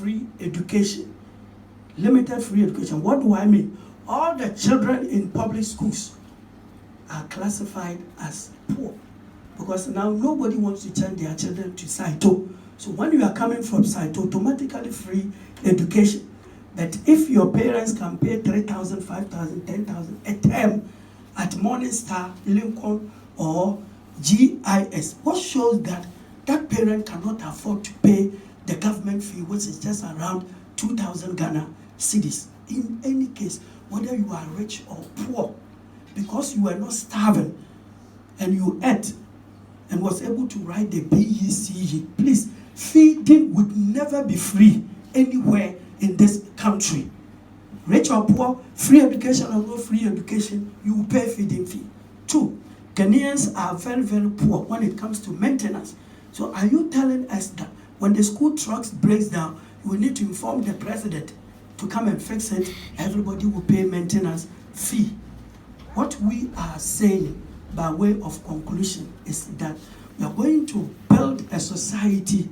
free education. Limited free education. What do I mean? All the children in public schools are classified as poor, because now nobody wants to send their children to Saito. So when you are coming from Saito, automatically free education. But if your parents can pay 3,000, 5,000, 10,000 a term at Morning Star, Lincoln, or GIS, what shows that that parent cannot afford to pay the government fee, which is just around 2,000 Ghana cedis. In any case, whether you are rich or poor, because you are not starving and you ate and was able to write the BECE, please, feeding would never be free anywhere in this country. Rich or poor, free education or no free education, you will pay feeding fee. 2, Ghanaians are very, very poor when it comes to maintenance. So are you telling us that when the school trucks breaks down, we need to inform the president to come and fix it, everybody will pay maintenance fee? What we are saying by way of conclusion is that we are going to build a society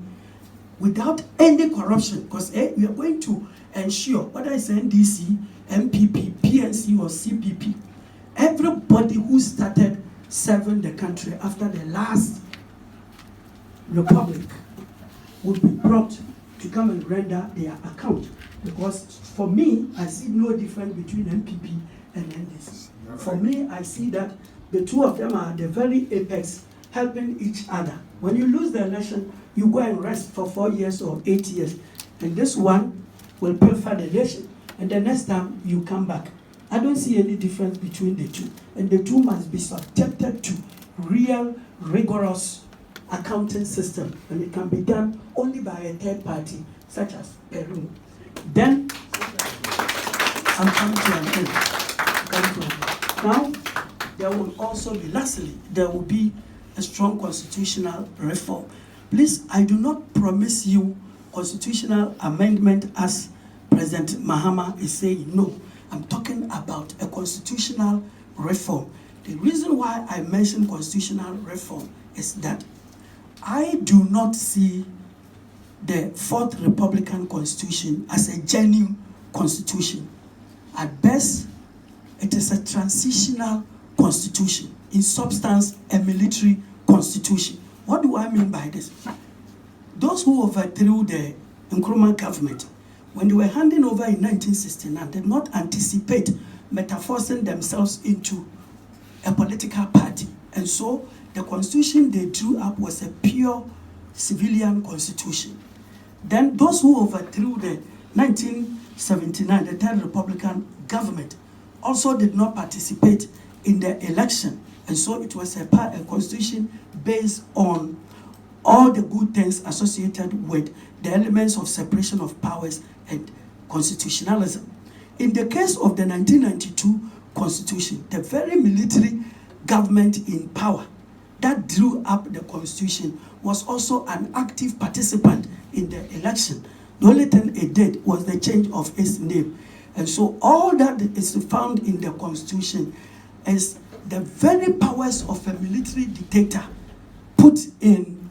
without any corruption, because we are going to ensure, whether it's NDC, MPP, PNC, or CPP, everybody who started serving the country after the last republic would be brought to come and render their account. Because for me, I see no difference between MPP and NDC. For me, I see that the two of them are at the very apex, helping each other. When you lose the election, you go and rest for 4 years or 8 years. And this one will purify the nation. And the next time, you come back. I don't see any difference between the two. And the two must be subjected to real, rigorous accounting system. And it can be done only by a third party, such as Peru. Then, I'm coming to an end. Now, there will also be, lastly, there will be a strong constitutional reform. Please, I do not promise you constitutional amendment as President Mahama is saying. No, I'm talking about a constitutional reform. The reason why I mention constitutional reform is that I do not see the Fourth Republican Constitution as a genuine constitution. At best, it is a transitional constitution. In substance, a military constitution. What do I mean by this? Those who overthrew the Nkrumah government, when they were handing over in 1969, did not anticipate metamorphosing themselves into a political party. And so the constitution they drew up was a pure civilian constitution. Then those who overthrew the 1979, the Third Republican government, also did not participate in the election. And so it was a constitution based on all the good things associated with the elements of separation of powers and constitutionalism. In the case of the 1992 constitution, the very military government in power that drew up the constitution was also an active participant in the election. The only thing it did was the change of its name. And so all that is found in the constitution is the very powers of a military dictator put in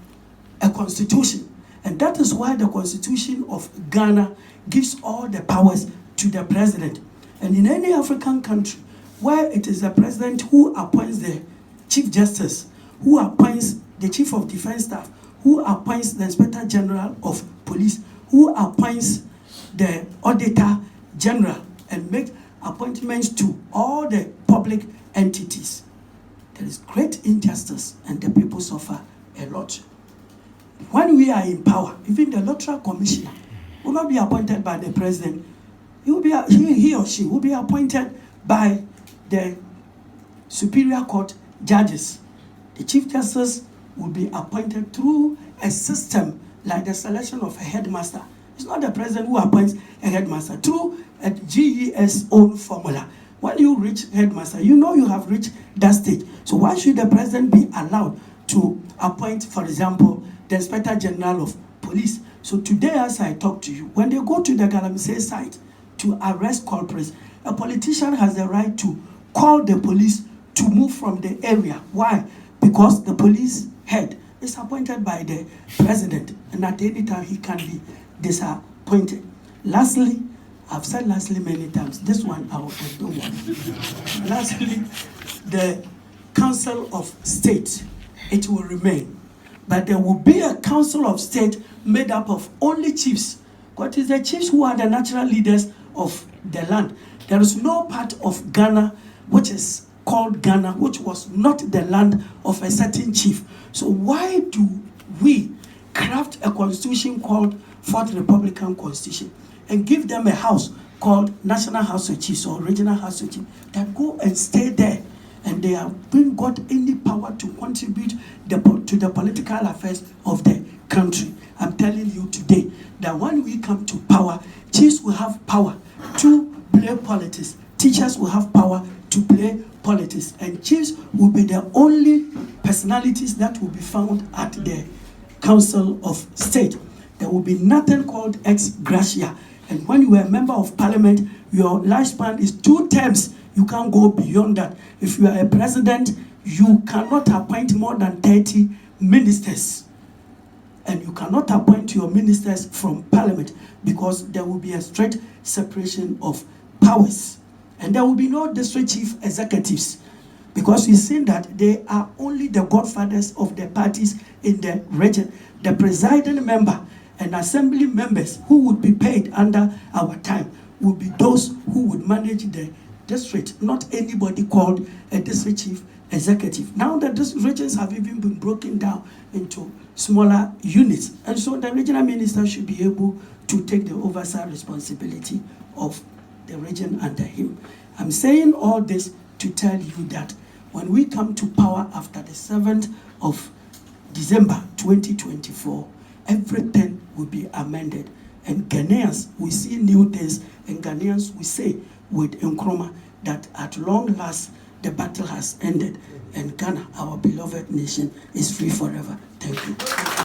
a constitution. And that is why the constitution of Ghana gives all the powers to the president. And in any African country where it is the president who appoints the chief justice, who appoints the chief of defense staff, who appoints the inspector general of police, who appoints the auditor general, and makes appointments to all the public entities, there is great injustice and the people suffer a lot. When we are in power, even the electoral commissioner will not be appointed by the president. He or she will be appointed by the superior court judges. The chief justice will be appointed through a system like the selection of a headmaster. It's not the president who appoints a headmaster, through a GES own formula. When you reach headmaster, you know you have reached that stage. So why should the president be allowed to appoint, for example, the inspector general of police? So today, as I talk to you, when they go to the Galamsey site to arrest culprits, a politician has the right to call the police to move from the area. Why? Because the police head is appointed by the president, and at any time he can be appointed. Lastly, I've said lastly many times. This one I don't want. Lastly, the Council of State, it will remain. But there will be a Council of State made up of only chiefs. What is the chiefs who are the natural leaders of the land? There is no part of Ghana which is called Ghana, which was not the land of a certain chief. So why do we craft a constitution called Fourth Republican Constitution and give them a house called National House of Chiefs or Regional House of Chiefs that go and stay there, and they haven't got any power to contribute to the political affairs of the country? I'm telling you today that when we come to power, chiefs will have power to play politics, teachers will have power to play politics, and chiefs will be the only personalities that will be found at the Council of State. There will be nothing called ex gratia. And when you are a member of parliament, your lifespan is 2 terms. You can't go beyond that. If you are a president, you cannot appoint more than 30 ministers. And you cannot appoint your ministers from parliament because there will be a strict separation of powers. And there will be no district chief executives because we've seen that they are only the godfathers of the parties in the region. The presiding member and assembly members who would be paid under our time would be those who would manage the district, not anybody called a district chief executive. Now the regions have even been broken down into smaller units, and so the regional minister should be able to take the oversight responsibility of the region under him. I'm saying all this to tell you that when we come to power after the 7th of December 2024, everything will be amended, and Ghanaians will see new things, and Ghanaians will say with Nkrumah that at long last the battle has ended, and Ghana, our beloved nation, is free forever. Thank you.